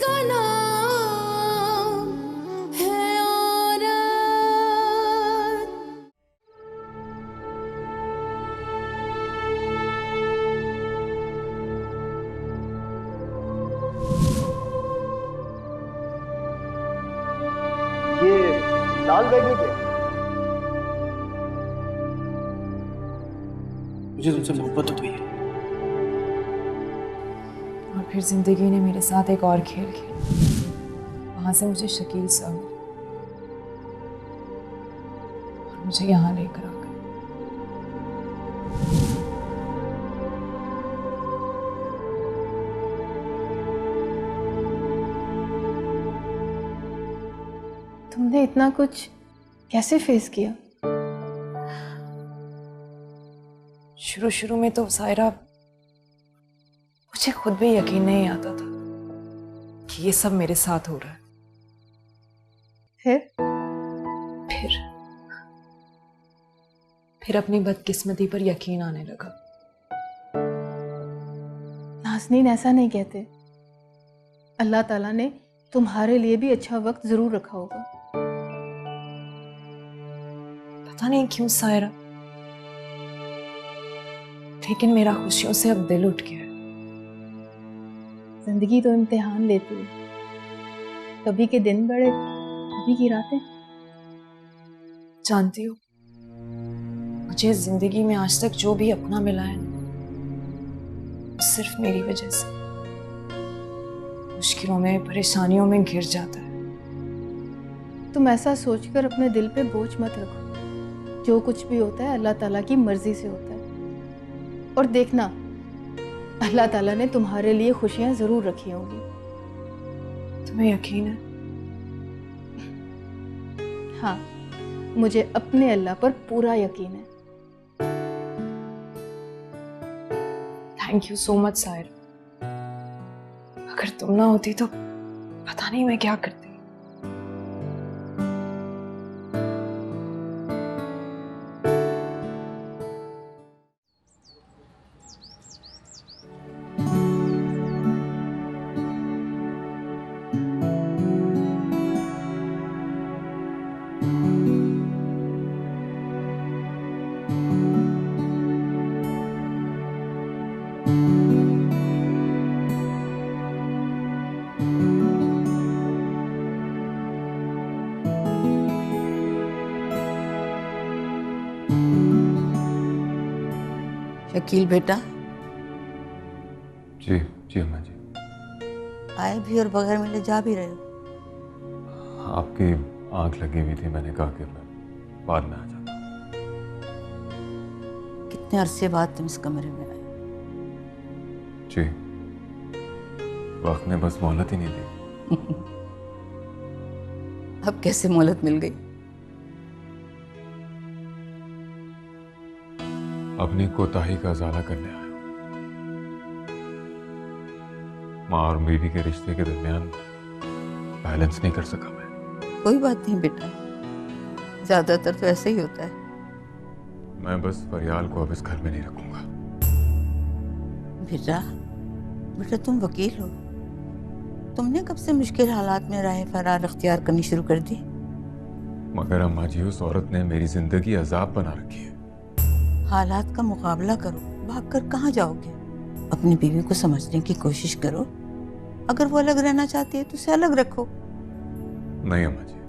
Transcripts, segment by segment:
जिसका नाम है औरत। ये लाल बैग में क्या है? मुझे तुमसे मोहब्बत हो गई है। और फिर जिंदगी ने मेरे साथ एक और खेल खेला। वहां से मुझे शकील सा मिला और मुझे यहाँ लेकर आ गए। तुमने इतना कुछ कैसे फेस किया? शुरू शुरू में तो सायरा मुझे खुद भी यकीन नहीं आता था कि ये सब मेरे साथ हो रहा है। फिर फिर अपनी बदकिस्मती पर यकीन आने लगा। नाज़नीन ऐसा नहीं कहते। अल्लाह ताला ने तुम्हारे लिए भी अच्छा वक्त जरूर रखा होगा। पता नहीं क्यों सायरा, लेकिन मेरा खुशियों से अब दिल उठ गया है। जिंदगी तो इम्तिहान लेती है, कभी के दिन बड़े कभी की रातें। जानती हो, मुझे जिंदगी में आज तक जो भी अपना मिला है ना, सिर्फ मेरी वजह से मुश्किलों में, परेशानियों में घिर जाता है। तुम ऐसा सोचकर अपने दिल पे बोझ मत रखो। जो कुछ भी होता है अल्लाह ताला की मर्जी से होता है। और देखना, अल्लाह ताला ने तुम्हारे लिए खुशियां जरूर रखी होंगी। तुम्हें यकीन है? हाँ, मुझे अपने अल्लाह पर पूरा यकीन है। Thank you so much Saira. अगर तुम ना होती तो पता नहीं मैं क्या करती। शकील बेटा, जी जी अम्मा जी। आए भी और बगैर मिले जा भी रहे हो? आपकी आंख लगी हुई थी, मैंने कहा कि मैं बाद में आ जाता हूँ। कितने अरसे बाद तुम इस कमरे में आए? जी, वक्त ने बस मोहलत ही नहीं दी। अब कैसे मोहलत मिल गई? अपनी कोताही का इजाला करने आया हूं। माँ और बीवी के रिश्ते के दरमियान बैलेंस नहीं कर सका मैं। कोई बात नहीं बेटा, ज्यादातर तो ऐसे ही होता है। मैं बस फरियाल को अब इस घर में नहीं रखूंगा। बेटा, बेटा तुम वकील हो, तुमने कब से मुश्किल हालात में राह फरार अख्तियार करनी शुरू कर दी? मगर अम्मा जी, उस औरत ने मेरी जिंदगी अजाब बना रखी है। हालात का मुकाबला करो, भागकर कहाँ जाओगे? अपनी बीवी को समझने की कोशिश करो। अगर वो अलग रहना चाहती है तो उसे अलग रखो। नहीं अम्मा जी,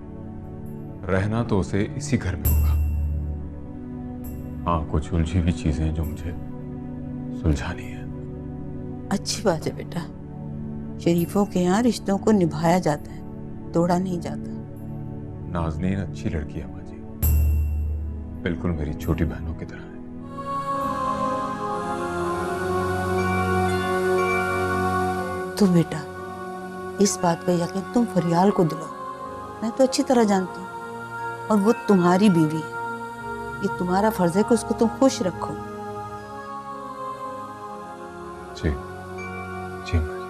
रहना तो उसे इसी घर में होगा। हाँ, कुछ उलझी हुई चीजें जो मुझे सुलझानी है। अच्छी बात है बेटा, शरीफों के यहाँ रिश्तों को निभाया जाता है, तोड़ा नहीं जाता। नाज़नीन अच्छी लड़की है अम्मा जी, बिल्कुल मेरी छोटी बहनों की तरह है। तो बेटा, इस बात का यकीन तुम फरियाल को दिलाओ। मैं तो अच्छी तरह जानती हूँ, और वो तुम्हारी बीवी है। ये तुम्हारा फर्ज है कि उसको तुम खुश रखो। जी जी अम्मा जी।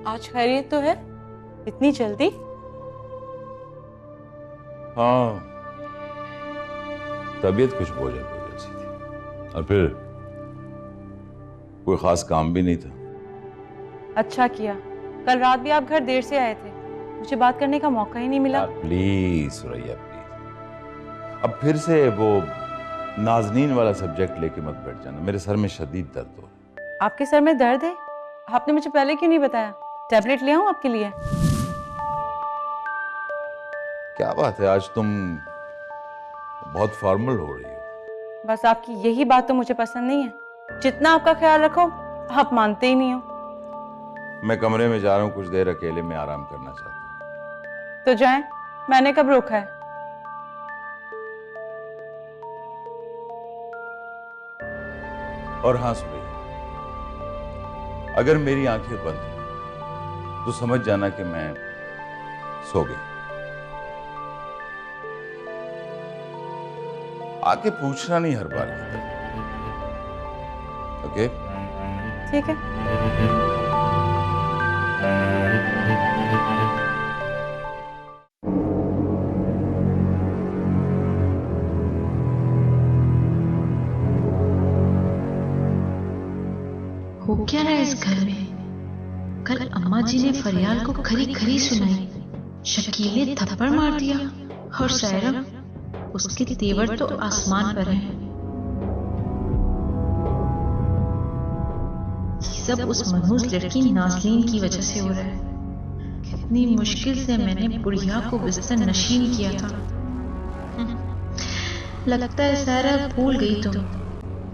आज खैरियत तो है? इतनी जल्दी? हाँ, तबीयत कुछ बोझल बोझल सी थी और फिर कोई खास काम भी नहीं था। अच्छा किया, कल रात भी आप घर देर से आए थे, मुझे बात करने का मौका ही नहीं मिला। प्लीज सुरैया प्लीज, अब फिर से वो नाजनीन वाला सब्जेक्ट लेके मत बैठ जाना, मेरे सर में शदीद दर्द हो रहा है। आपके सर में दर्द है? आपने मुझे पहले क्यों नहीं बताया? टैबलेट ले आऊं आपके लिए? क्या बात है, आज तुम बहुत फॉर्मल हो रही हो। बस आपकी यही बात तो मुझे पसंद नहीं है। जितना आपका ख्याल रखो, आप मानते ही नहीं हो। मैं कमरे में जा रहा हूँ, कुछ देर अकेले में आराम करना चाहता हूँ। तो जाएं, मैंने कब रोका है? और हाँ सुरैया, अगर मेरी आंखें बंद हो तो समझ जाना कि मैं सो गई। आके पूछना नहीं हर बार की तरह, ओके? ठीक है। हो क्या रहा है इस घर में? कल अम्मा जी ने फरियाल को खरी खरी सुनाई, शकील ने थप्पड़ मार दिया और सायरा, उसके तेवर तो आसमान पर हैं। ये सब उस मनहूस लड़की नाज़नीन की वजह से हो रहा है। कितनी मुश्किल से मैंने बुढ़िया को बिस्तर नशीन किया था। लगता है सायरा भूल गई तुम,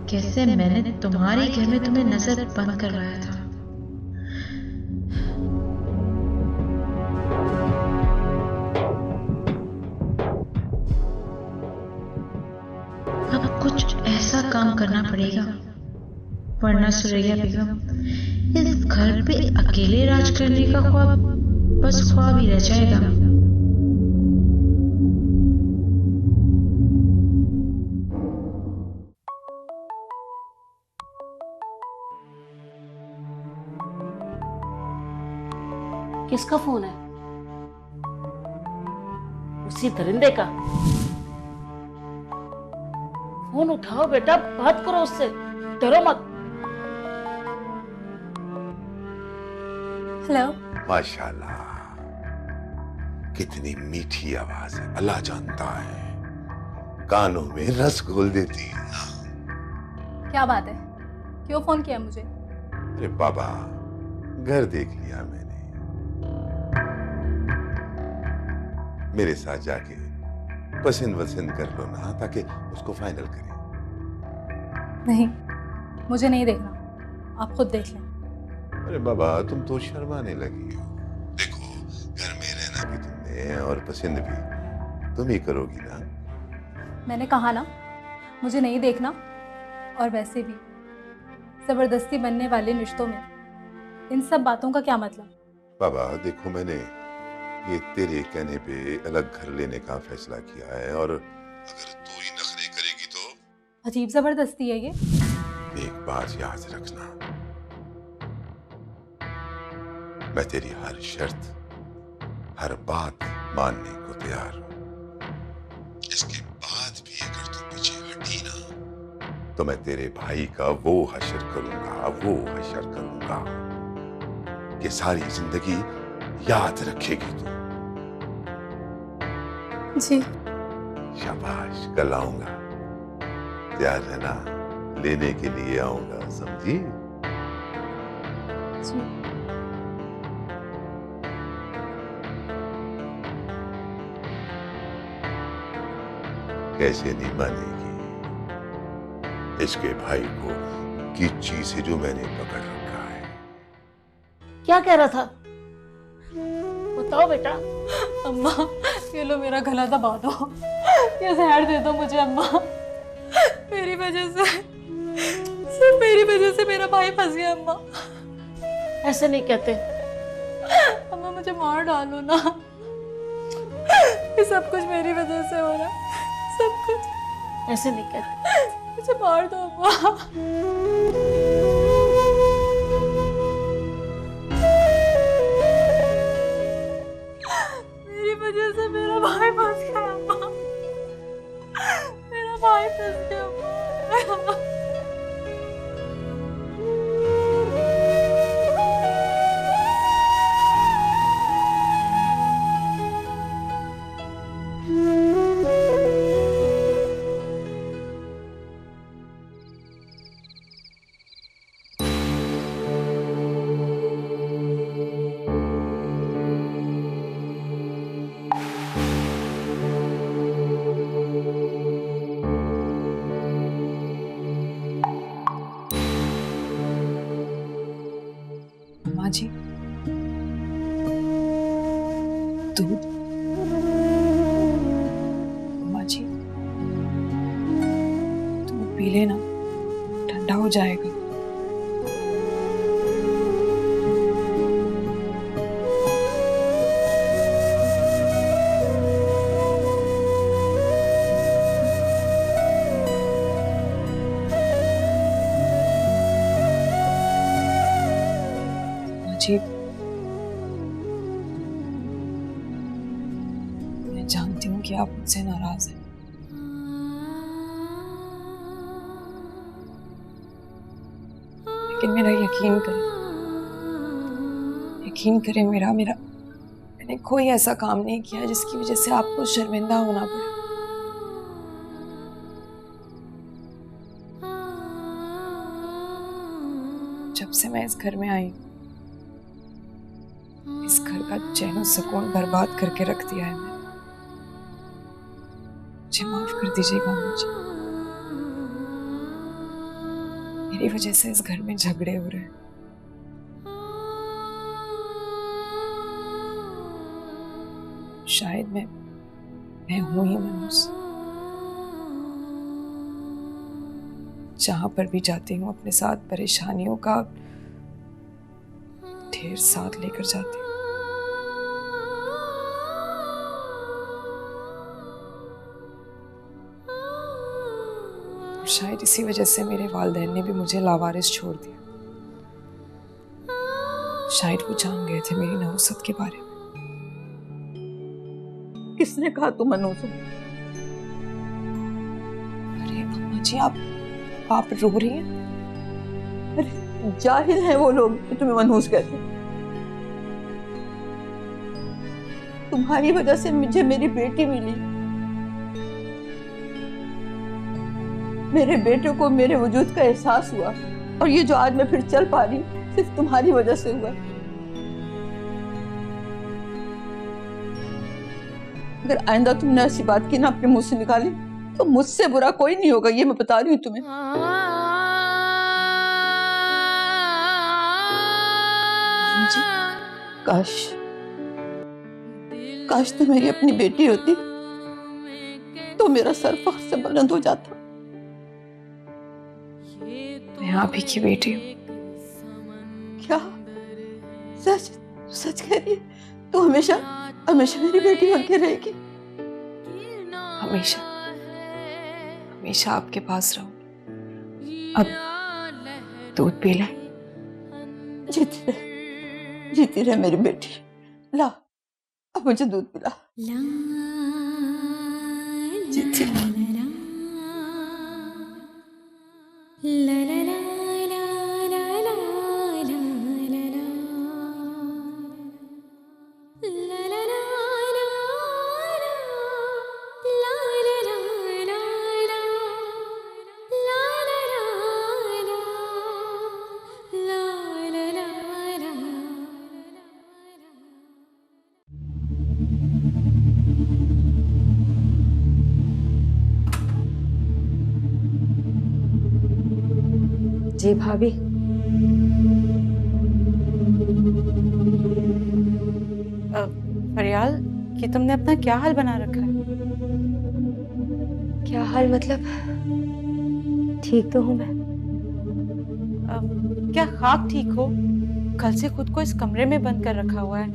कैसे मैंने तुम्हारे घर में तुम्हें नजर बंद करवाया था। अब कुछ ऐसा काम करना पड़ेगा, वरना सुरैया बेगम इस घर पे अकेले राज करने का ख्वाब बस ख्वाब ही रह जाएगा। किसका फोन है? उसी दरिंदे का। फोन उठाओ बेटा, बात करो उससे, डरो मत। हेलो। माशाल्लाह, कितनी मीठी आवाज है, अल्लाह जानता है। कानों में रस घोल देती है। क्या बात है, क्यों फोन किया मुझे? अरे बाबा, घर देख लिया मैंने, मेरे साथ जाके पसंद वसंद कर लो ना, ताकि उसको फाइनल करें। नहीं, मुझे नहीं देखना, आप खुद देख लें। अरे बाबा, तुम तो शर्माने लगी हो। देखो, घर में रहना भी तुमने और पसंद भी तुम ही करोगी ना। मैंने कहा ना, मुझे नहीं देखना। और वैसे भी जबरदस्ती बनने वाले रिश्तों में इन सब बातों का क्या मतलब? बाबा देखो, मैंने ये तेरे कहने पे अलग घर लेने का फैसला किया है, और अगर तू ही नखरे करेगी तो। अजीब जबरदस्ती है ये। एक बात याद रखना, मैं तेरी हर शर्त, हर बात मानने को तैयार हूं। इसके बाद भी अगर तू पीछे हटी ना, तो मैं तेरे भाई का वो हशर करूंगा कि सारी जिंदगी याद रखेगी तू। जी। शाबाश, कल आऊंगा, तैयार रहना, लेने के लिए आऊंगा, समझी? जी। कैसे नहीं मानेगी इसके भाई को गिच्ची से जो मैंने पकड़ रखा है। क्या कह रहा था? बताओ बेटा। अम्मा, ये लो मेरा गला दबा दो, ये जहर दे दो मुझे अम्मा। मेरी वजह से, सिर्फ मेरी वजह से मेरा भाई फंस गया अम्मा। ऐसे नहीं कहते। अम्मा मुझे मार डालो ना, ये सब कुछ मेरी वजह से हो रहा है, सब कुछ। ऐसे नहीं कहते। मुझे मार दो अम्मा। वजह से मेरा भाई फंस गया अम्मा, मेरा भाई फंस गया अम्मा। अम्मा जी, दूध। अम्मा जी, दूध पी लेना, ठंडा हो जाएगा। जी, मैं जानती हूँ कि आप मुझसे नाराज हैं, लेकिन मेरा यकीन करें, मैंने कोई ऐसा काम नहीं किया जिसकी वजह से आपको शर्मिंदा होना पड़े। जब से मैं इस घर में आई, इस घर का चैन और सुकून बर्बाद करके रख दिया है मैंने। मुझे माफ कर दीजिएगा मुझे, मेरी वजह से इस घर में झगड़े हो रहे हैं। शायद मैं हूं ही मनहूस। जहां पर भी जाती हूँ अपने साथ परेशानियों का ढेर साथ लेकर जाती हूँ। शायद इसी वजह से मेरे वालिदैन ने भी मुझे लावारिस छोड़ दिया। शायद वो जान गए थे मेरी नहुसत के बारे में। किसने कहा तुम मनहूस हो? अरे अम्मा जी, आप रो रही हैं? अरे जाहिल हैं वो लोग कि तुम्हें मनहूस कहते हैं। तुम्हारी वजह से मुझे मेरी बेटी मिली। मेरे बेटे को मेरे वजूद का एहसास हुआ, और ये जो आज मैं फिर चल पा रही सिर्फ तुम्हारी वजह से हुआ। अगर आइंदा तुमने ऐसी बात की ना अपने मुंह से निकाली तो मुझसे बुरा कोई नहीं होगा, ये मैं बता रही हूँ तुम्हें। जी, काश तो मेरी अपनी बेटी होती तो मेरा सर फख्र से बुलंद हो जाता। मैं आप ही की बेटी हूँ। क्या? सच सच कह रही है? तो हमेशा हमेशा मेरी बेटी बन के रहेगी? हमेशा हमेशा आपके पास रहूं। अब दूध पी ले। जीती रहे मेरी बेटी। ला, अब मुझे दूध पिला। जीती रहे। जी भाभी, फरियाल, कि तुमने अपना क्या हाल बना रखा है? क्या हाल मतलब? ठीक तो हूँ मैं। क्या खाक ठीक हो? कल से खुद को इस कमरे में बंद कर रखा हुआ है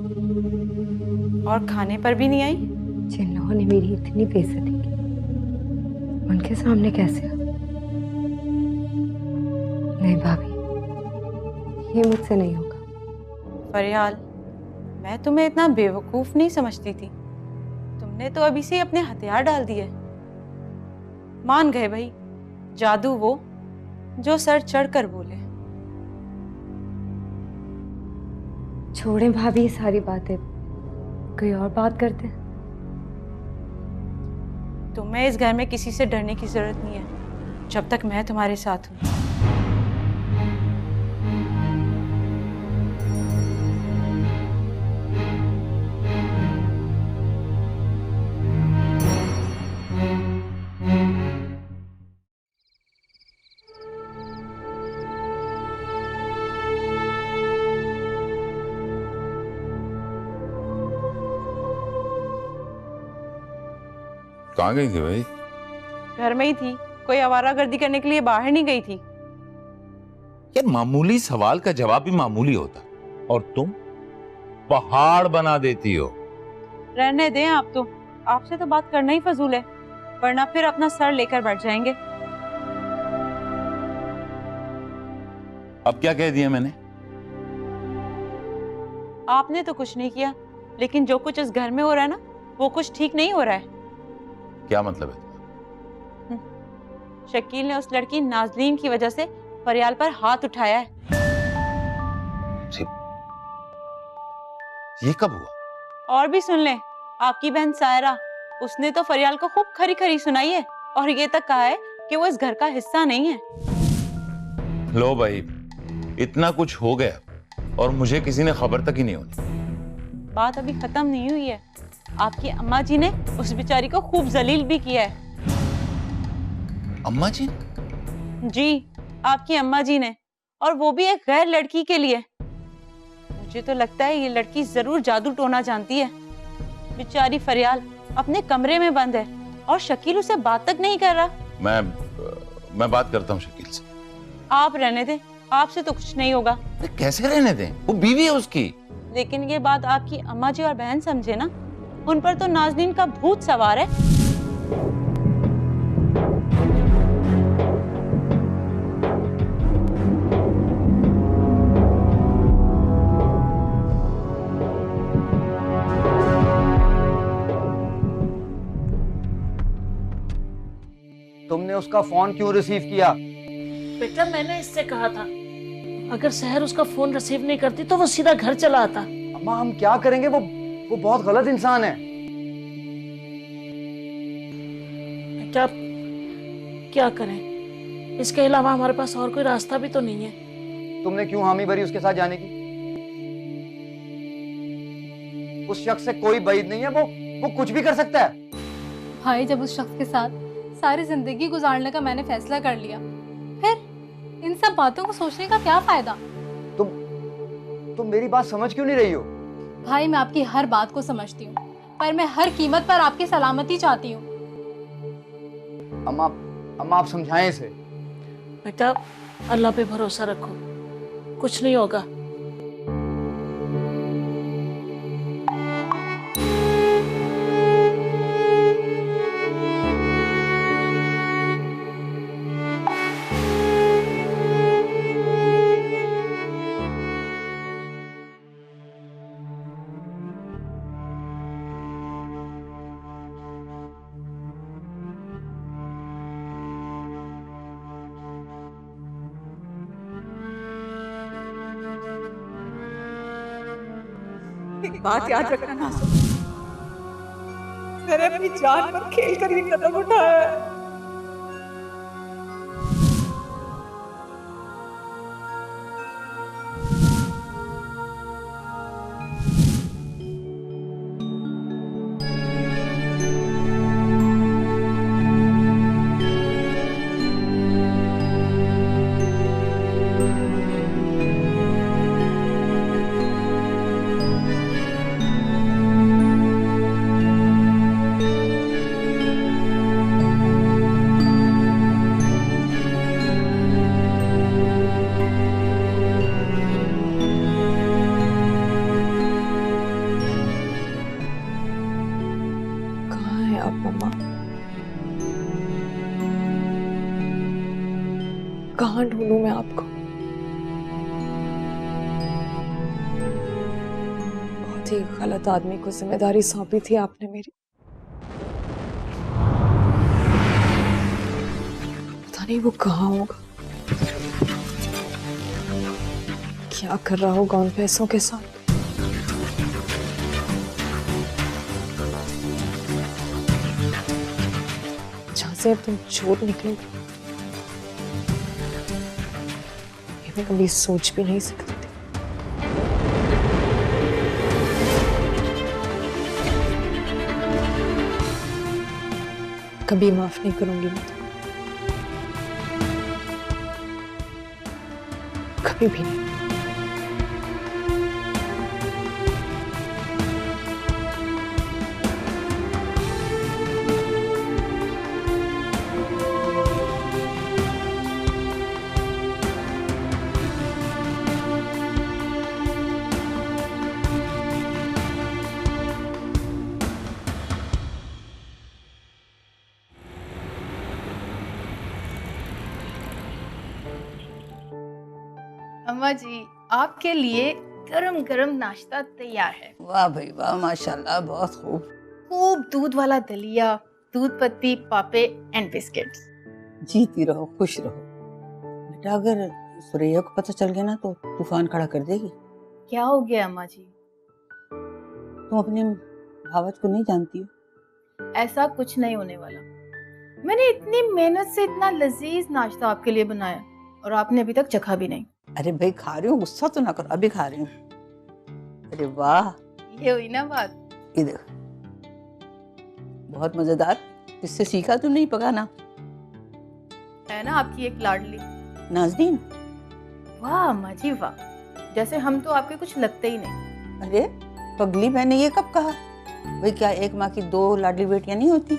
और खाने पर भी नहीं आई। जिन लोगों ने मेरी इतनी बेइज्जती की, उनके सामने कैसे? नहीं भाभी, ये मुझसे नहीं होगा। फरियाल, मैं तुम्हें इतना बेवकूफ नहीं समझती थी। आपने तो अभी से ही अपने हथियार डाल दिए। मान गए भाई, जादू वो जो सर चढ़कर बोले। छोड़े भाभी ये सारी बातें, कोई और बात करते हैं। तुम्हें इस घर में किसी से डरने की जरूरत नहीं है जब तक मैं तुम्हारे साथ हूं। कहाँ गई थी भाई? घर में ही थी, कोई आवारागर्दी करने के लिए बाहर नहीं गई थी। यार मामूली सवाल का जवाब भी मामूली होता और तुम पहाड़ बना देती हो। रहने दें आप तो, आपसे तो बात करना ही फजूल है, वरना फिर अपना सर लेकर बैठ जाएंगे। अब क्या कह दिया मैंने? आपने तो कुछ नहीं किया, लेकिन जो कुछ इस घर में हो रहा है ना, वो कुछ ठीक नहीं हो रहा है। क्या मतलब है? शकील ने उस लड़की नाज़नीन की वजह से फरियाल पर हाथ उठाया है। ये कब हुआ? और भी सुन लें, आपकी बहन सायरा, उसने तो फरियाल को खूब खरी खरी सुनाई है और ये तक कहा है कि वो इस घर का हिस्सा नहीं है। लो भाई, इतना कुछ हो गया और मुझे किसी ने खबर तक ही नहीं होनी। बात अभी खत्म नहीं हुई है। आपकी अम्मा जी ने उस बेचारी को खूब जलील भी किया है। अम्मा जी? जी, आपकी अम्मा जी ने, और वो भी एक गैर लड़की के लिए। मुझे तो लगता है ये लड़की जरूर जादू टोना जानती है। बेचारी फरियाल अपने कमरे में बंद है और शकील उसे बात तक नहीं कर रहा। मैं बात करता हूँ शकील से। आप रहने दें, आपसे तो कुछ नहीं होगा। कैसे रहने दें? वो बीवी है उसकी। लेकिन ये बात आपकी अम्मा जी और बहन समझे ना, उन पर तो नाज़नीन का भूत सवार है। तुमने उसका फोन क्यों रिसीव किया? बेटा मैंने इससे कहा था, अगर सहर उसका फोन रिसीव नहीं करती तो वो सीधा घर चला आता। अम्मा हम क्या करेंगे, वो बहुत गलत इंसान है। बेटा क्या करें, इसके अलावा हमारे पास और कोई रास्ता भी तो नहीं है। तुमने क्यों हामी भरी उसके साथ जाने की? उस शख्स से कोई बैद नहीं है, वो कुछ भी कर सकता है। भाई, जब उस शख्स के साथ सारी जिंदगी गुजारने का मैंने फैसला कर लिया, फिर इन सब बातों को सोचने का क्या फायदा? तुम मेरी बात समझ क्यों नहीं रही हो? भाई, मैं आपकी हर बात को समझती हूँ, पर मैं हर कीमत पर आपकी सलामती चाहती हूँ। अम्मा आप समझाएं इसे। बेटा अल्लाह पे भरोसा रखो, कुछ नहीं होगा। एक बात याद रखना नाज़ो, मैंने अपनी जान पर खेल कर ये कदम उठाया है। कहाँ ढूंढूं मैं आपको? बहुत ही गलत आदमी को जिम्मेदारी सौंपी थी आपने मेरी। नहीं वो कहाँ होगा, क्या कर रहा होगा उन पैसों के साथ। जहां से अब तुम चोर निकलोगे ये मैं कभी सोच भी नहीं सकती थी। कभी माफ नहीं करूंगी मैं तुम्हें, कभी भी नहीं। अम्मा जी, आपके लिए गरम गरम नाश्ता तैयार है। वाह भाई वाह, माशाल्लाह, बहुत खूब। खूब दूध वाला दलिया, दूध पत्ती, पापे एंड बिस्किट्स। जीती रहो, खुश रहो। बेटा अगर सुरैया को पता चल गया ना तो तूफान खड़ा कर देगी। क्या हो गया अम्मा जी? तुम अपने भावच को नहीं जानती हो। ऐसा कुछ नहीं होने वाला। मैंने इतनी मेहनत से इतना लजीज नाश्ता आपके लिए बनाया और आपने अभी तक चखा भी नहीं। अरे भाई खा रही हूँ, गुस्सा तो ना करो, अभी खा रही हूँ। अरे वाह, ये हुई ना बात। ये देख, बहुत मजेदार। इससे सीखा तो नहीं पकाना? है ना आपकी एक लाडली नाज़नीन। वाह अम्मा जी वाह, जैसे हम तो आपके कुछ लगते ही नहीं। अरे पगली, मैंने ये कब कहा? भाई क्या एक माँ की 2 लाडली बेटियां नहीं होती?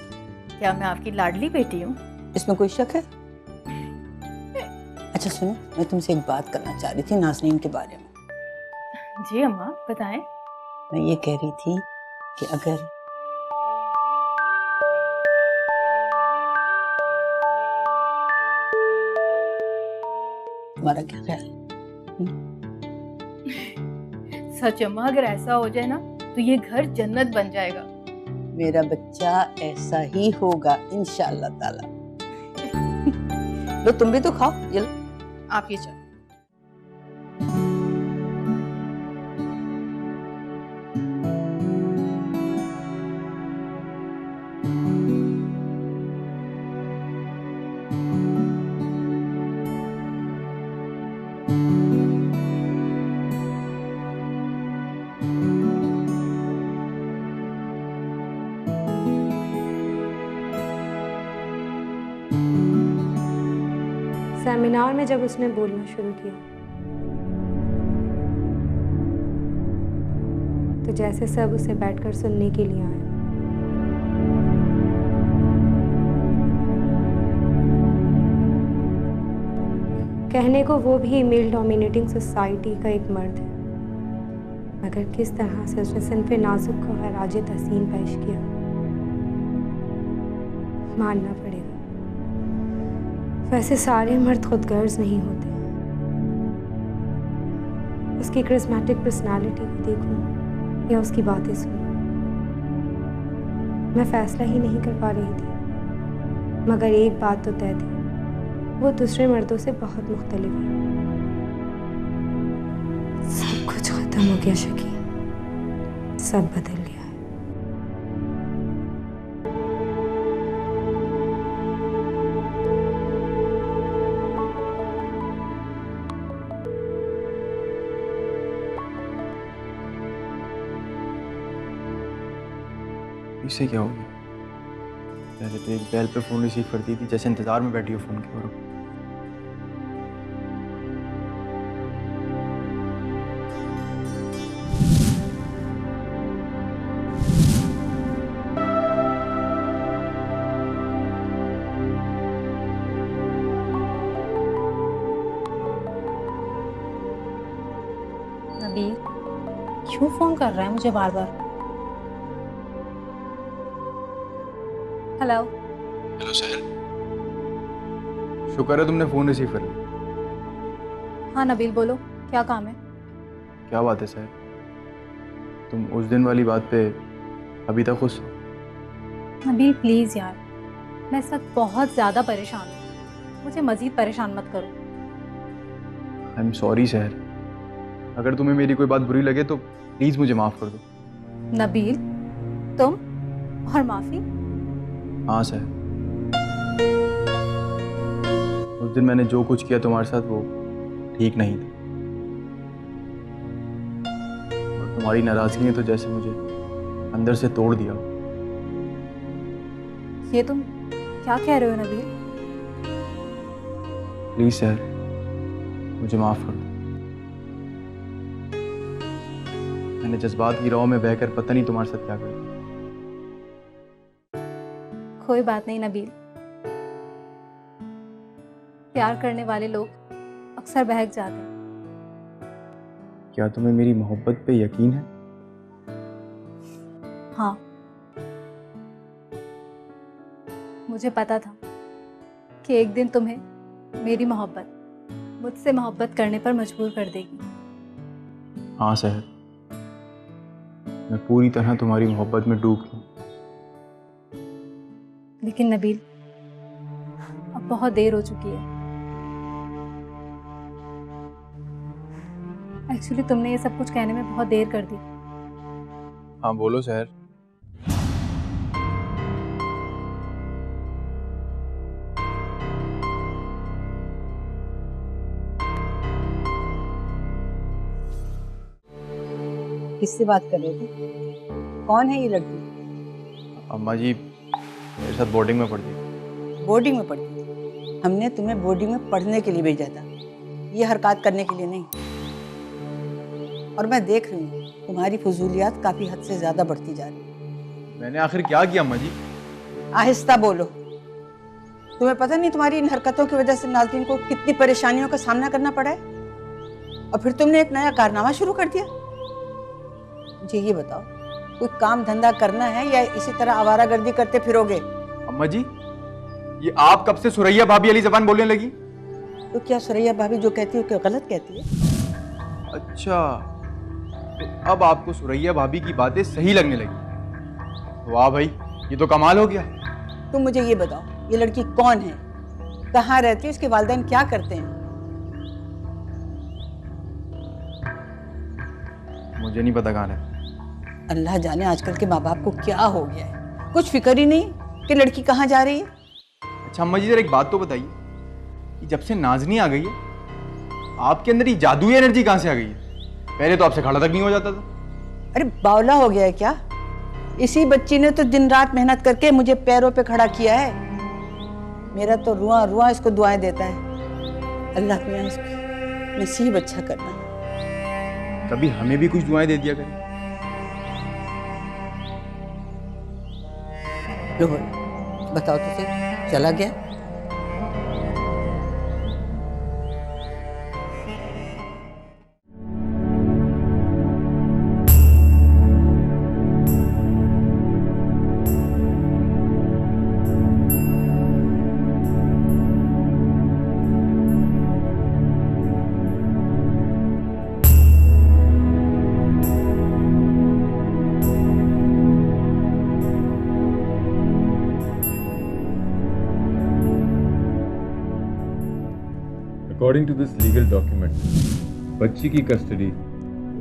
क्या मैं आपकी लाडली बेटी हूँ? इसमें कोई शक है? अच्छा सुनो, मैं तुमसे एक बात करना चाह रही थी नाज़नीन के बारे में। जी अम्मा बताएं। मैं ये कह रही थी कि अगर तुम्हारा क्या ख्याल? सच अम्मा, अगर ऐसा हो जाए ना तो ये घर जन्नत बन जाएगा। मेरा बच्चा ऐसा ही होगा इंशाअल्लाह ताला। लो तुम भी तो खाओ, ये लो। आप ये चलो। सेमिनार में जब उसने बोलना शुरू किया तो जैसे सब उसे बैठकर सुनने के लिए आए। कहने को वो भी मेल डोमिनेटिंग सोसाइटी का एक मर्द है, मगर किस तरह से उसने सिन्फ़े नाजुक को हराज तहसीन पेश किया, मानना पड़ेगा। वैसे सारे मर्द खुदगर्ज नहीं होते। उसकी करिश्मेटिक पर्सनालिटी को देखूं या उसकी बातें सुनूं, मैं फैसला ही नहीं कर पा रही थी। मगर एक बात तो तय थी, वो दूसरे मर्दों से बहुत मुख्तलिफ है। सब कुछ खत्म हो गया शकी, सब बदल गया। इससे क्या हो गया? पहले तो एक बैल पे फोन रिसीव करती थी जैसे इंतजार में बैठी हो फोन के। और नबील क्यों फोन कर रहा है मुझे बार बार? हेलो हेलो सहल, शुक्र है तुमने फोन रिसीव कर लिया। हाँ नबील बोलो, क्या काम है? क्या बात है सहल, तुम उस दिन वाली बात पे अभी तक खुश हो? नबील प्लीज़ यार, मैं इस वक्त बहुत ज़्यादा परेशान हूँ। मुझे मजीद परेशान मत करो। आई एम सॉरी सहर, अगर तुम्हें मेरी कोई बात बुरी लगे तो प्लीज मुझे माफ कर दो। नबील, तुम और माफी? हाँ सहर, उस दिन मैंने जो कुछ किया तुम्हारे साथ वो ठीक नहीं था, और तुम्हारी नाराजगी ने तो जैसे मुझे अंदर से तोड़ दिया। ये तुम क्या कह रहे हो नबील? प्लीज सहर, मुझे माफ कर दो। मैंने जज्बात की राह में बहकर पता नहीं तुम्हारे साथ क्या कर दिया। कोई बात नहीं नबील, प्यार करने वाले लोग अक्सर बहक जाते हैं। क्या तुम्हें मेरी मोहब्बत पे यकीन है? हाँ, मुझे पता था कि एक दिन तुम्हें मेरी मोहब्बत मुझसे मोहब्बत करने पर मजबूर कर देगी। हाँ सहर, मैं पूरी तरह तुम्हारी मोहब्बत में डूब गया। लेकिन नबील, अब बहुत देर हो चुकी है। एक्चुअली तुमने ये सब कुछ कहने में बहुत देर कर दी। हाँ बोलो सहर। किससे बात कर रहे थे? कौन है ये लड़की? अम्मा जी मेरे साथ बोर्डिंग में पढ़ती थी। बोर्डिंग में पढ़ती थी? हमने तुम्हें बोर्डिंग में पढ़ने के लिए भेजा था, ये हरकत करने के लिए नहीं। और मैं देख रही हूँ तुम्हारी फजूलियात काफी हद से ज्यादा बढ़ती जा रही है। मैंने आखिर क्या किया अम्मा जी? आहिस्ता बोलो। तुम्हें पता नहीं तुम्हारी इन हरकतों की वजह से नाज़रीन को कितनी परेशानियों का सामना करना पड़ा है, और फिर तुमने एक नया कारनामा शुरू कर दिया। मुझे ये बताओ, कोई काम धंधा करना है या इसी तरह आवारागर्दी करते फिरोगे? अम्मा जी, ये आप कब से सुरैया भाभी वाली जबान बोलने लगी? तो क्या सुरैया भाभी जो कहती है क्या गलत कहती है? अच्छा, तो अब आपको सुरैया भाभी की बातें सही लगने लगी। वाह भाई, ये तो कमाल हो गया। तुम मुझे ये बताओ, ये लड़की कौन है, कहाँ रहती है, इसके वालिदैन क्या करते हैं? मुझे नहीं पता कहाँ है। अल्लाह जाने आजकल के माँ बाप को क्या हो गया है, कुछ फिक्र ही नहीं कि लड़की कहाँ जा रही है। अच्छा अम्मा जी, जरा एक बात तो बताइए कि जब से नाज़नी आ गई है, आपके अंदर ये जादुई एनर्जी कहाँ से आ गई है? पहले तो आपसे खड़ा तक नहीं हो जाता था। अरे बावला हो गया है क्या? इसी बच्ची ने तो दिन रात मेहनत करके मुझे पैरों पे खड़ा किया है। मेरा तो रुआ रुआ इसको दुआएं देता है। अल्लाह मियां इसको नसीब अच्छा करना। कभी हमें भी कुछ दुआएं दे दिया करें। लो बताओ तो सही, चला गया? According to this legal document, बच्ची की कस्टडी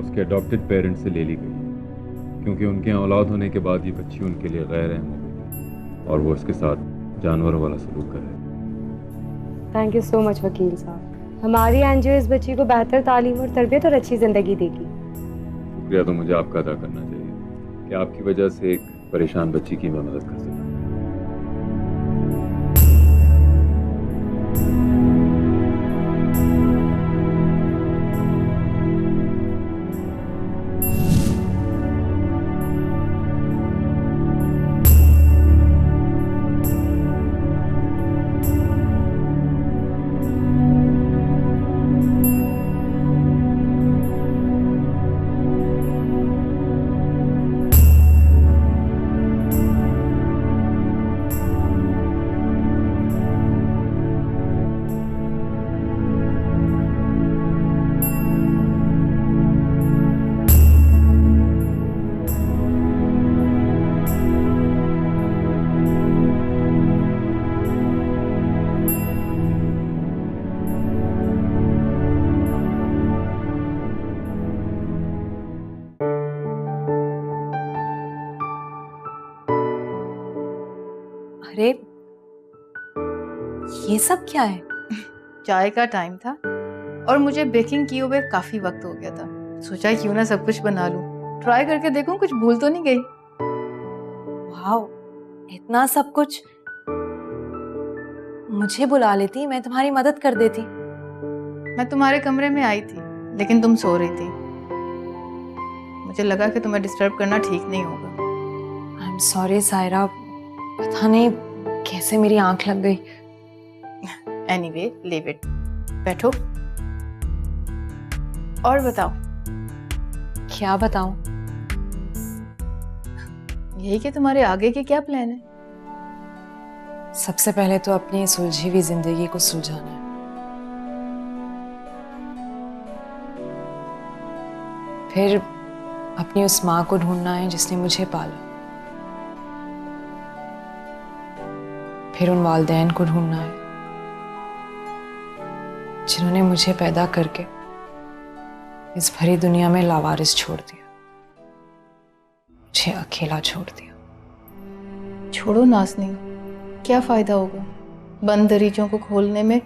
उसके अडॉप्टेड पेरेंट्स से ले ली गई है, क्योंकि उनके यहाँ औलाद होने के बाद ये बच्ची उनके लिए गैर अहम हो गई और वो उसके साथ जानवरों वाला सलूक कर रहे हैं। थैंक यू सो मच वकील साहब, हमारी एनजीओ इस बच्ची को बेहतर तालीम और तरबियत और अच्छी ज़िंदगी देगी। शुक्रिया तो मुझे आपका अदा करना चाहिए कि आपकी वजह से एक परेशान बच्ची की मैं मदद कर सका। अरे ये सब क्या है? चाय का टाइम था और मुझे बेकिंग किए हुए काफी वक्त हो गया था। सोचा क्यों ना सब कुछ बना लूं, ट्राई करके देखूं कुछ भूल तो नहीं गई। वाओ, इतना सब कुछ। मुझे बुला लेती, मैं तुम्हारी मदद कर देती। मैं तुम्हारे कमरे में आई थी लेकिन तुम सो रही थी। मुझे लगा कि तुम्हें डिस्टर्ब करना ठीक नहीं होगा। आई एम सॉरी सायरा, पता नहीं कैसे मेरी आंख लग गई। Anyway, leave it. बैठो और बताओ। क्या बताऊं? यही कि तुम्हारे आगे के क्या प्लान है? सबसे पहले तो अपनी सुलझी हुई जिंदगी को सुलझाना है। फिर अपनी उस माँ को ढूंढना है जिसने मुझे पाला। फिर उन वालिदैन को ढूंढना है जिन्होंने मुझे पैदा करके इस भरी दुनिया में लावारिस छोड़ दिया, मुझे अकेला छोड़ दिया। छोड़ो नाज़नीन, क्या फायदा होगा? बंद दरीचों को खोलने में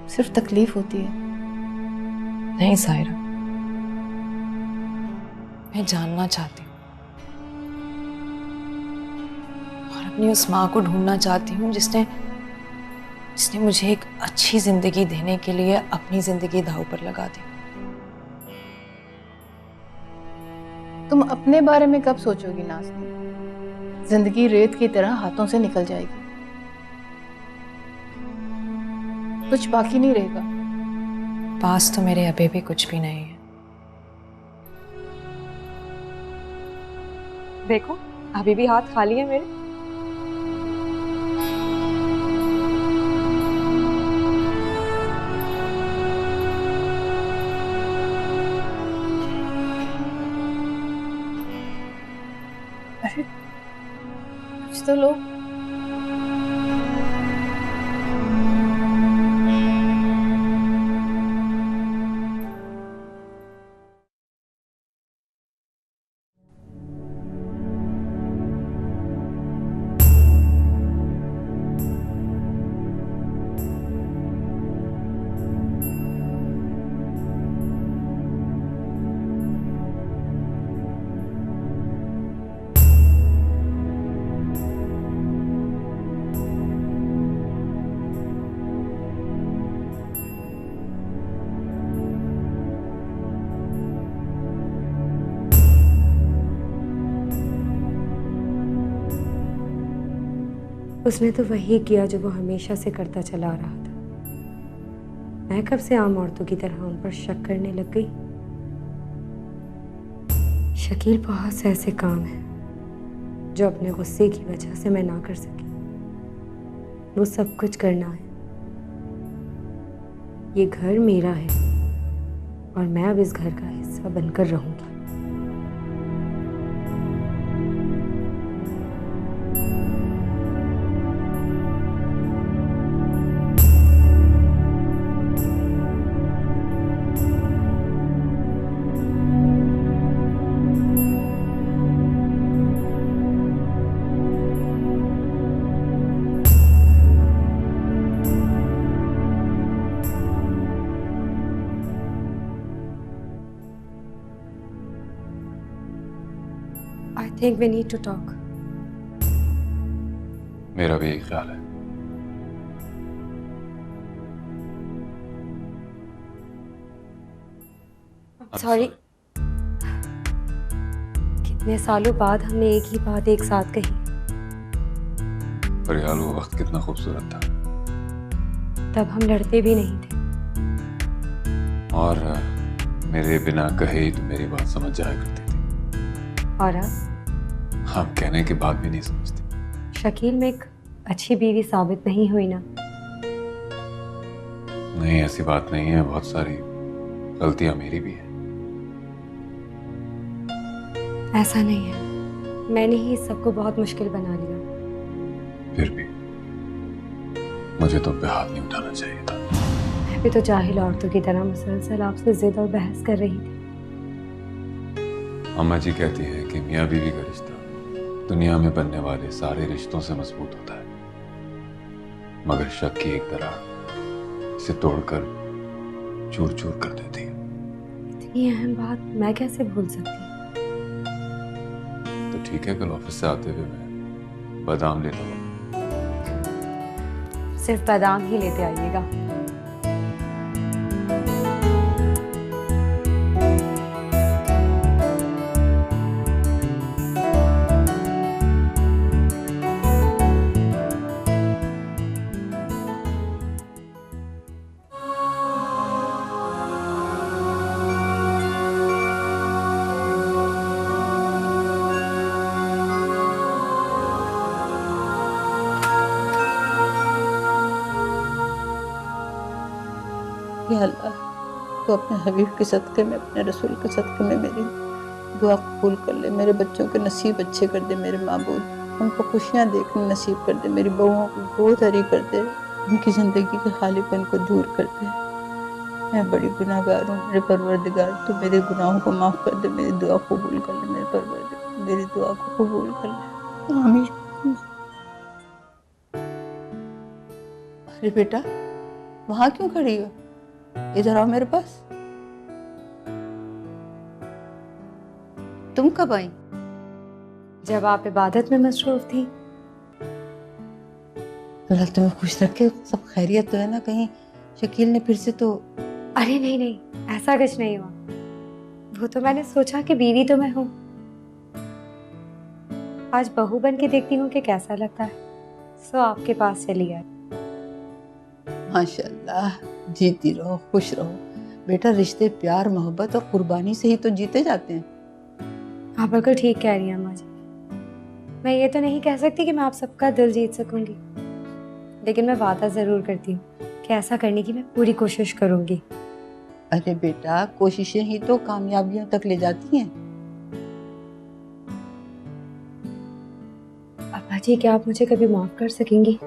सिर्फ तकलीफ होती है। नहीं सायरा, मैं जानना चाहती हूँ और अपनी उस माँ को ढूंढना चाहती हूँ जिसने मुझे एक अच्छी जिंदगी देने के लिए अपनी जिंदगी दांव पर लगा दी। तुम अपने बारे में कब सोचोगी नाज़नीन? जिंदगी रेत की तरह हाथों से निकल जाएगी, कुछ बाकी नहीं रहेगा। पास तो मेरे अभी भी कुछ भी नहीं है। देखो, अभी भी हाथ खाली है मेरे। अरे कुछ तो लो। उसने तो वही किया जो वो हमेशा से करता चला आ रहा था। मैं कब से आम औरतों की तरह उन पर शक करने लग गई? शकील, बहुत से ऐसे काम हैं जो अपने गुस्से की वजह से मैं ना कर सकी। वो सब कुछ करना है। ये घर मेरा है और मैं अब इस घर का हिस्सा बनकर रहूंगी। I think we need to talk. मेरा भी यही ख्याल है। सॉरी, कितने सालों बाद हमने एक ही बात एक साथ कही। फरियाल, वो वक्त कितना खूबसूरत था। तब हम लड़ते भी नहीं थे। और मेरे बिना कहे ही तो मेरी बात समझ जाया करती थी। और अब हम कहने के बाद भी नहीं समझती। शकील, मैं एक अच्छी बीवी साबित नहीं हुई ना? नहीं, ऐसी बात नहीं है। बहुत सारी गलतियां मेरी भी है। ऐसा नहीं है, मैंने ही इस सबको बहुत मुश्किल बना लिया। फिर भी मुझे तुम पे हाथ नहीं उठाना चाहिए था। मैं भी तो जाहिल औरतों की तरह मुसलसल आपसे जिद और बहस कर रही थी। अम्मा जी कहती है कि मियाँ बीवी का रिश्ता दुनिया में बनने वाले सारे रिश्तों से मजबूत होता है। मगर शक की एक तरह इसे तोड़कर चूर चूर कर देती है। इतनी अहम बात मैं कैसे भूल सकती? तो ठीक है, कल ऑफिस से आते हुए मैं बादाम लेता हूँ। सिर्फ बादाम ही लेते आइएगा। या अल्लाह, तो अपने हबीब के सदक़े में, अपने रसूल के सदक़े में मेरी दुआ कबूल कर ले। मेरे बच्चों के नसीब अच्छे कर दे मेरे माबूद, उनको खुशियाँ देखने नसीब कर दे। मेरी बहुओं को गोद हरी कर दे, उनकी ज़िंदगी के खालीपन को दूर कर दे। मैं बड़ी गुनाहगार हूँ मेरे परवरदिगार, तो मेरे गुनाहों को माफ़ कर दे, मेरी दुआ कबूल कर ले मेरे परवरदिगार, मेरी दुआ को कबूल कर ले। आमीन। अरे बेटा, वहाँ क्यों खड़ी हो? इधर आओ मेरे पास। तुम कब आई? जब आप इबादत में मसरूफ थी। अल्लाह तुम्हें खुश रखे। सब खैरियत तो है ना? कहीं शकील ने फिर से तो? अरे नहीं नहीं, ऐसा कुछ नहीं हुआ। वो तो मैंने सोचा कि बीवी तो मैं हूँ, आज बहू बन के देखती हूँ कि कैसा लगता है, सो आपके पास चली आई। माशाल्लाह, जीती रहो, खुश रहो बेटा। रिश्ते प्यार मोहब्बत और कुर्बानी से ही तो जीते जाते हैं। आप बिल्कुल ठीक कह रही हैं अम्मा जी। मैं ये तो नहीं कह सकती कि मैं आप सबका दिल जीत सकूंगी, लेकिन मैं वादा जरूर करती हूँ कि ऐसा करने की मैं पूरी कोशिश करूंगी। अरे बेटा, कोशिशें ही तो कामयाबियों तक ले जाती हैं। अम्मा जी, क्या आप मुझे कभी माफ कर सकेंगी?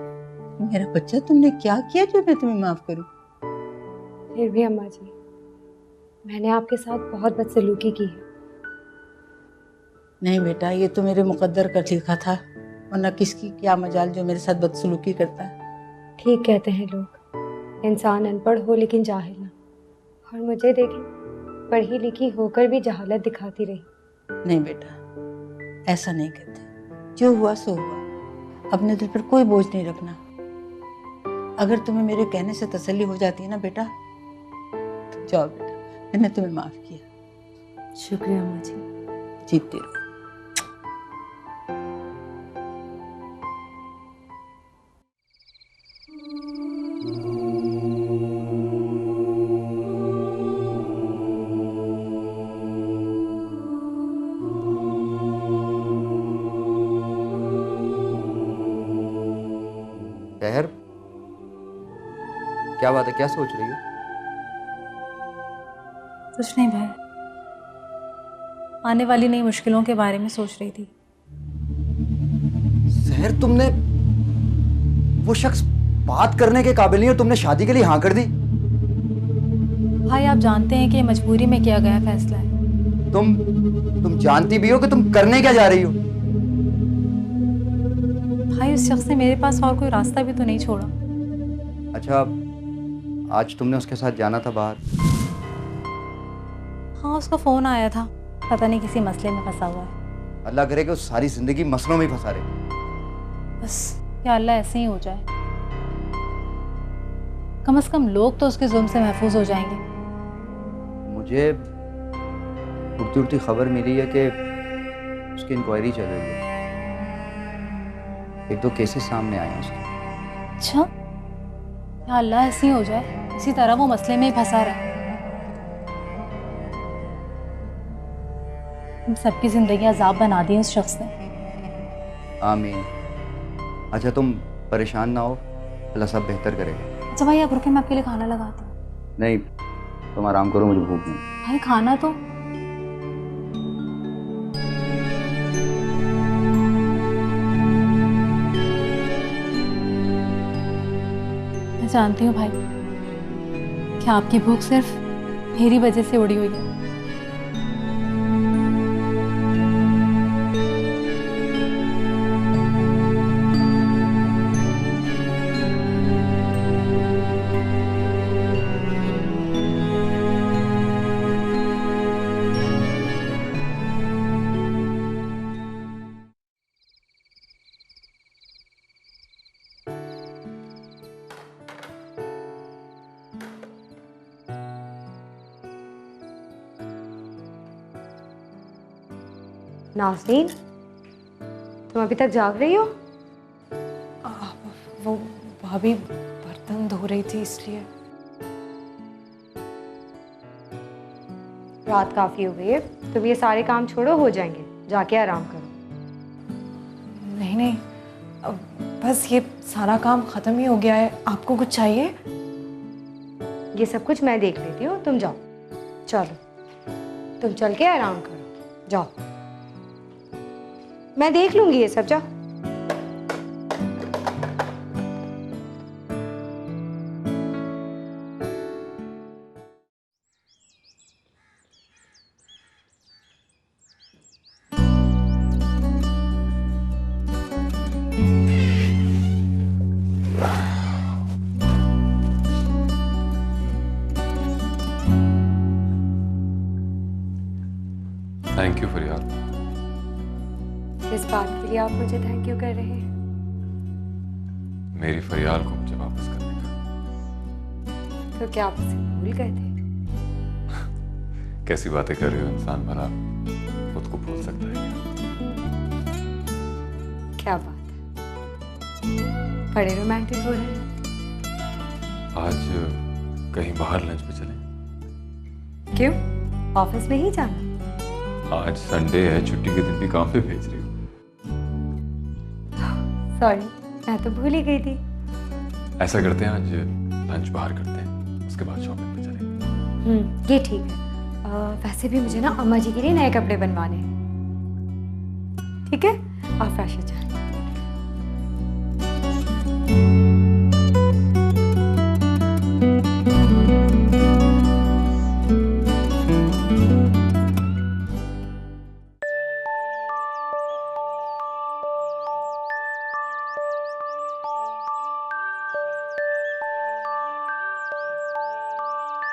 मेरा बच्चा, तुमने क्या किया जो मैं तुम्हें माफ करूं? फिर भी अम्मा जी, मैंने आपके साथ बहुत बदसलूकी की है। नहीं बेटा, ये तो मेरे मुकद्दर का लिखा था, वरना किसकी क्या मजाल जो मेरे साथ बदसलूकी करता है। ठीक कहते हैं लोग, इंसान अनपढ़ हो लेकिन जाहिल ना। और मुझे देखें, पढ़ी लिखी होकर भी जहालत दिखाती रही। नहीं बेटा, ऐसा नहीं कहते। जो हुआ सो हुआ। अपने दिल पर कोई बोझ नहीं रखना। अगर तुम्हें मेरे कहने से तसल्ली हो जाती है ना बेटा, तो जाओ बेटा, मैंने तुम्हें माफ किया। शुक्रिया अम्मा जी। जीतती रहो। शहर, क्या बात है? क्या सोच रही हो? कुछ नहीं भाई, आने वाली नई मुश्किलों के बारे में सोच रही थी। शहर, तुमने वो शख्स बात करने के काबिल नहीं हो, तुमने शादी के लिए हाँ कर दी। भाई, आप जानते हैं कि मजबूरी में किया गया फैसला है। तुम जानती भी हो कि तुम करने क्या जा रही हो। भाई, उस शख्स ने मेरे पास और कोई रास्ता भी तो नहीं छोड़ा। अच्छा, आज तुमने उसके साथ जाना था बाहर? हाँ, उसका फोन आया था, पता नहीं किसी मसले में फंसा हुआ है। अल्लाह करे कि वो सारी जिंदगी मसलों में ही फंसा रहे। बस या अल्लाह ऐसे ही हो जाए। कम से कम लोग तो उसके जुल्म से महफूज हो जाएंगे। मुझे उड़ती उड़ती खबर मिली है कि उसकी इंक्वायरी चल रही है। 1-2 केसेस सामने आए हैं उसके। अच्छा, या अल्लाह ऐसे ही हो जाए, इसी तरह वो मसले में ही फंसा रहा है। हम सबकी जिंदगी अजाब बना दी उस शख्स ने। आमीन। अच्छा, तुम परेशान ना हो, अल्लाह सब बेहतर करेगा। अच्छा भाई, आप रुके, मैं आपके लिए खाना लगाती हूँ। नहीं, तुम आराम करो, मुझे भूख नहीं। भाई, खाना तो। मैं जानती हूँ भाई कि आपकी भूख सिर्फ मेरी वजह से उड़ी हुई है। नाज़नीन, तुम अभी तक जाग रही हो? वो भाभी बर्तन धो रही थी इसलिए। रात काफ़ी हो गई है, तुम ये सारे काम छोड़ो, हो जाएंगे, जाके आराम करो। नहीं नहीं, बस ये सारा काम ख़त्म ही हो गया है। आपको कुछ चाहिए? ये सब कुछ मैं देख लेती हूँ, तुम जाओ। चलो तुम चल के आराम करो, जाओ। मैं देख लूंगी ये सब, जाओ। थैंक यू फरियाल। किस बात के लिए आप मुझे थैंक यू कर रहे हैं? मेरी फरियाल को मुझे वापस करने का। तो क्या आप उसे भूल गए थे? कैसी बातें कर रहे हो, इंसान भला खुद को भूल सकता है क्या बात है, बड़े रोमांटिक हो रहे हैं। आज कहीं बाहर लंच पे चलें? क्यों, ऑफिस में ही जाना? आज संडे है, छुट्टी के दिन भी काम पे भेज रही हूँ। सॉरी, मैं तो भूल ही गई थी। ऐसा करते हैं, आज लंच बाहर करते हैं, उसके बाद शॉपिंग पे चलेंगे। ये ठीक है। वैसे भी मुझे ना अम्मा जी के लिए नए कपड़े बनवाने हैं। ठीक है, आप फ्रेश हो जाए।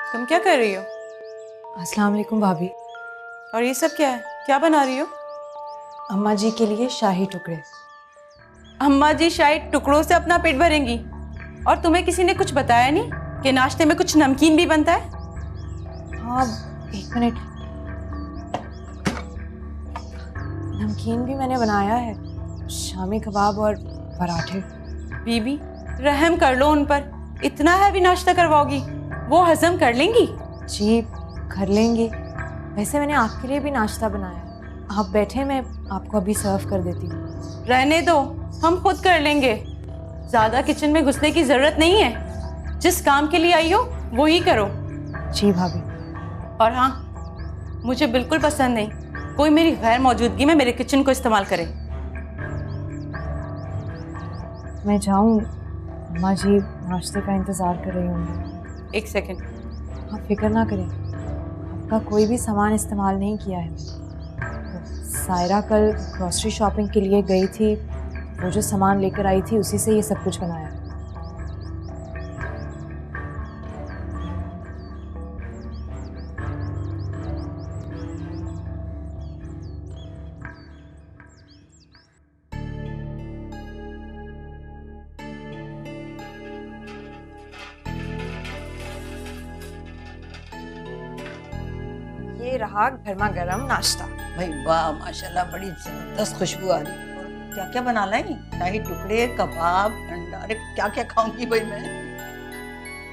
तुम क्या कर रही हो? अस्सलाम वालेकुम भाभी। और ये सब क्या है, क्या बना रही हो? अम्मा जी के लिए शाही टुकड़े। अम्मा जी शायद टुकड़ों से अपना पेट भरेंगी, और तुम्हें किसी ने कुछ बताया नहीं कि नाश्ते में कुछ नमकीन भी बनता है? हाँ, एक मिनट। नमकीन भी मैंने बनाया है, शामी कबाब और पराठे। बीबी, रहम कर लो उन पर। इतना हैवी नाश्ता करवाओगी, वो हजम कर लेंगी? जी कर लेंगी। वैसे मैंने आपके लिए भी नाश्ता बनाया है, आप बैठे, मैं आपको अभी सर्व कर देती हूँ। रहने दो, हम खुद कर लेंगे। ज्यादा किचन में घुसने की जरूरत नहीं है। जिस काम के लिए आई हो वो ही करो। जी भाभी। और हाँ, मुझे बिल्कुल पसंद नहीं कोई मेरी गैर मौजूदगी में मेरे किचन को इस्तेमाल करे। मैं जाऊँ? अम्मा जी नाश्ते का इंतज़ार कर रही होंगी। एक सेकंड। आप फिक्र ना करें, आपका कोई भी सामान इस्तेमाल नहीं किया है। सायरा कल ग्रॉसरी शॉपिंग के लिए गई थी, वो जो सामान लेकर आई थी उसी से ये सब कुछ बनाया। ये रहा गर्मा गर्म नाश्ता। भाई वाह, माशाल्लाह, बड़ी जबरदस्त खुशबू आ रही है। और क्या क्या बना लाई? शाही टुकड़े, कबाब, अंडा, अरे क्या क्या खाऊंगी भाई मैं।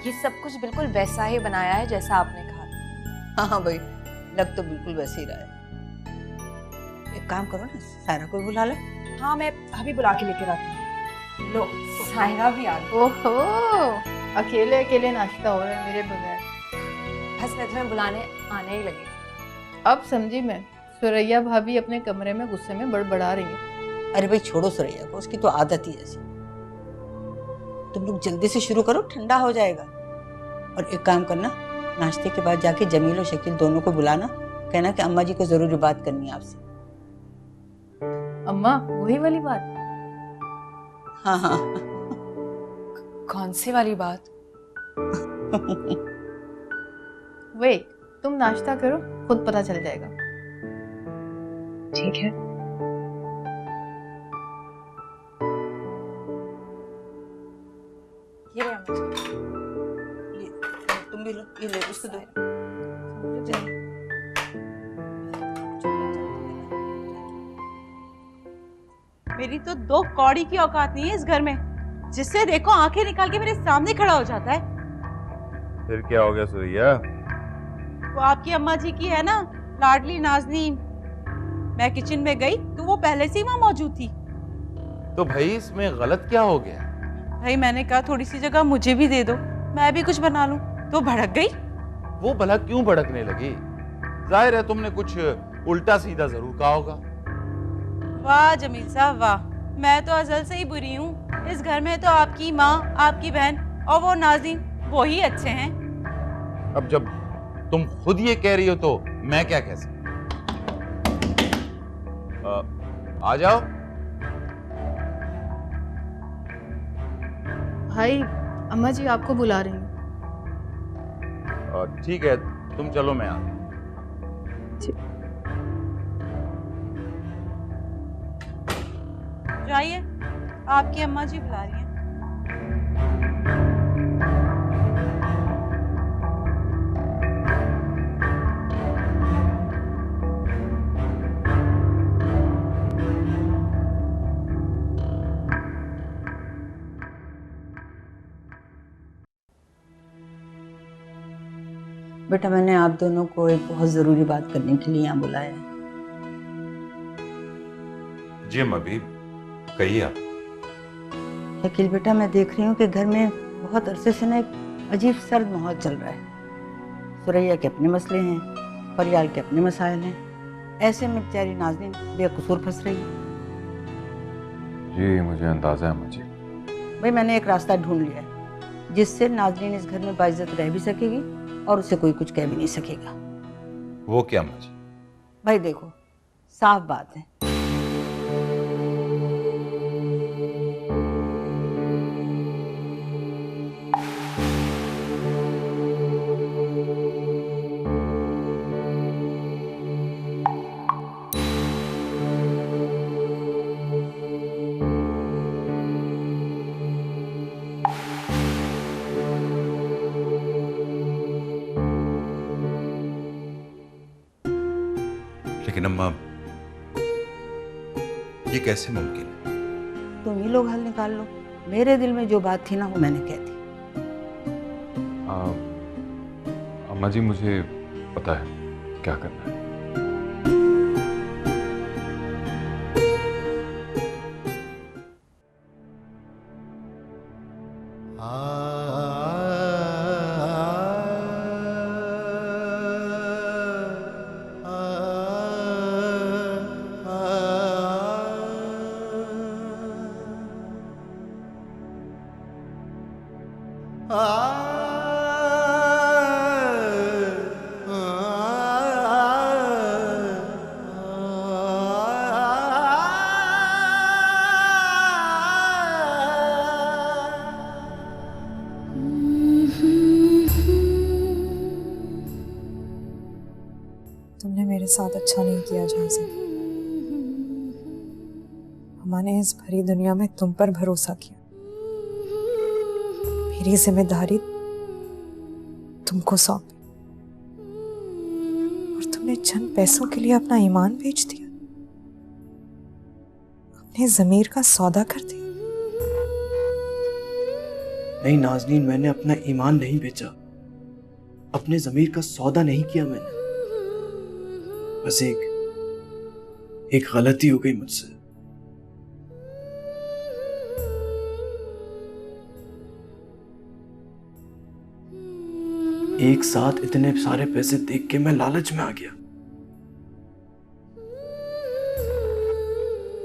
ये सब कुछ बिल्कुल वैसा ही बनाया है जैसा आपने कहा। हाँ हाँ भाई, लग तो बिल्कुल वैसे ही रहा है। एक काम करो ना, सायरा को बुला लो। हाँ, मैं अभी बुला के लेकर आती हूँ। लो, सायरा भी आ गई। ओहो, अकेले अकेले नाश्ता हो रहा है मेरे बगैर। बस मैं तुम्हें बुलाने आने ही लगी। अब समझी मैं, सुरैया भाभी अपने कमरे में गुस्से में बड़बड़ा रही है। अरे भाई छोड़ो सुरैया को, उसकी तो आदत ही ऐसी। तुम लोग जल्दी से शुरू करो, ठंडा हो जाएगा। और एक काम करना, नाश्ते के बाद जाके जमील और शकील दोनों को बुलाना, कहना कि अम्मा जी को जरूरी बात करनी है आपसे। अम्मा, वही वाली बात? हाँ हाँ। कौन सी वाली बात? वेट, तुम नाश्ता करो, खुद पता चल जाएगा। ठीक है। ये ले अम्मा जी। तुम भी लो, ये ले, इसको दो। मेरी तो 2 कौड़ी की औकात नहीं है इस घर में। जिससे देखो आंखें निकाल के मेरे सामने खड़ा हो जाता है। फिर क्या हो गया सुरैया? वो आपकी अम्मा जी की है ना, लाडली नाज़नीन। मैं किचन में गई तो वो पहले से ही वहां मौजूद थी। तो भाई इसमें गलत क्या हो गया? भाई मैंने कहा थोड़ी सी जगह मुझे भी दे दो, मैं भी कुछ बना लूं, तो भड़क गई। वो भला क्यों भड़कने लगी? जाहिर है तुमने कुछ उल्टा सीधा जरूर कहा होगा। वाह जमील साहब वाह, मैं तो अजल से ही बुरी हूँ। इस घर में तो आपकी माँ, आपकी बहन और वो नाज़नीन, वो ही अच्छे हैं। अब जब तुम खुद ये कह रही हो तो मैं क्या कह सकता? आ जाओ। भाई अम्मा जी आपको बुला रही हैं। ठीक है तुम चलो, मैं आता हूं। जाइए, आपकी अम्मा जी बुला रही हैं। बेटा मैंने आप दोनों को एक बहुत ज़रूरी बात करने के लिए यहाँ बुलाया है। जी अम्मा भी, कहिए आप। शकील बेटा, मैं देख रही हूँ कि घर में बहुत अरसे से ना एक अजीब सर्द माहौल चल रहा है। सुरैया के अपने मसले हैं, फरियाल के अपने मसाइल हैं। ऐसे में बेचारी नाज़नीन बेकसूर फंस रही है। जी मुझे अंदाजा है अम्मा जी। भाई मैंने एक रास्ता ढूंढ लिया है जिससे नाज़नीन इस घर में बाइज्जत रह भी सकेगी और उसे कोई कुछ कह भी नहीं सकेगा। वो क्या अम्मा जी? भाई देखो, साफ बात है, लेकिन अम्मा ये कैसे मुमकिन है? तुम ही लोग हल निकाल लो। मेरे दिल में जो बात थी ना वो मैंने कह दी। अम्मा जी मुझे पता है क्या करना है। तुमने मेरे साथ अच्छा नहीं किया झांसी। हमने इस भरी दुनिया में तुम पर भरोसा किया। मेरी जिम्मेदारी तुमको सौंपी और तुमने चंद पैसों के लिए अपना ईमान बेच दिया, अपने ज़मीर का सौदा कर दिया। नहीं नाज़नीन, मैंने अपना ईमान नहीं बेचा, अपने ज़मीर का सौदा नहीं किया मैंने। बस एक गलती हो गई मुझसे। एक साथ इतने सारे पैसे देख के मैं लालच में आ गया,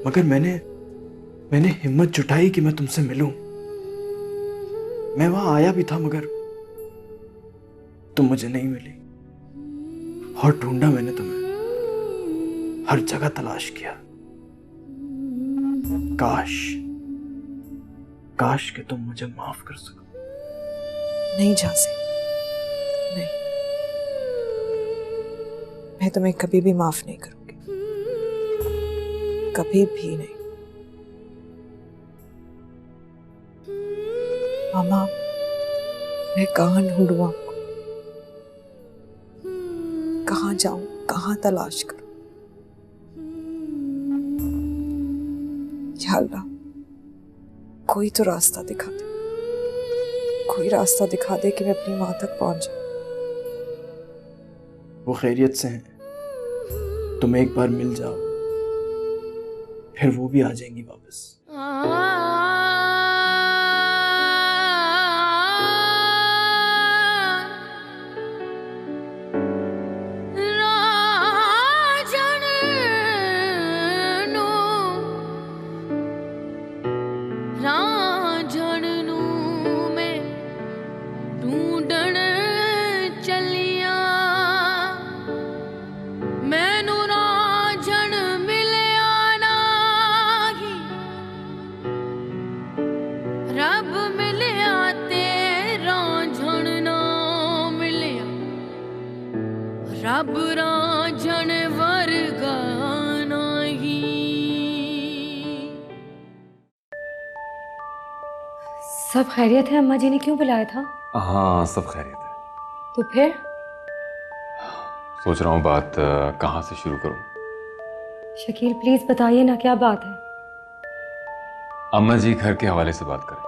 मगर मैंने हिम्मत जुटाई कि मैं तुमसे मिलूं। मैं वहां आया भी था मगर तुम मुझे नहीं मिली और ढूंढा मैंने तुम्हें, हर जगह तलाश किया। काश कि तुम मुझे माफ कर सको। नहीं झांसी, नहीं, मैं तुम्हें कभी भी माफ नहीं करूंगी, कभी भी नहीं। मामा, मैं कहाँ ढूंढूं आपको, कहाँ जाऊं, कहाँ तलाश करूं? या कोई तो रास्ता दिखा दे, कोई रास्ता दिखा दे कि मैं अपनी माँ तक पहुंच जाऊं। वो खैरियत से हैं, तुम एक बार मिल जाओ, फिर वो भी आ जाएंगी वापस। रब रांझण वर्गा नहीं। सब खैरियत है? अम्मा जी ने क्यों बुलाया था? हाँ सब खैरियत है। तो फिर? सोच रहा हूँ बात कहाँ से शुरू करूँ। शकील प्लीज बताइए ना, क्या बात है? अम्मा जी घर के हवाले से बात करें।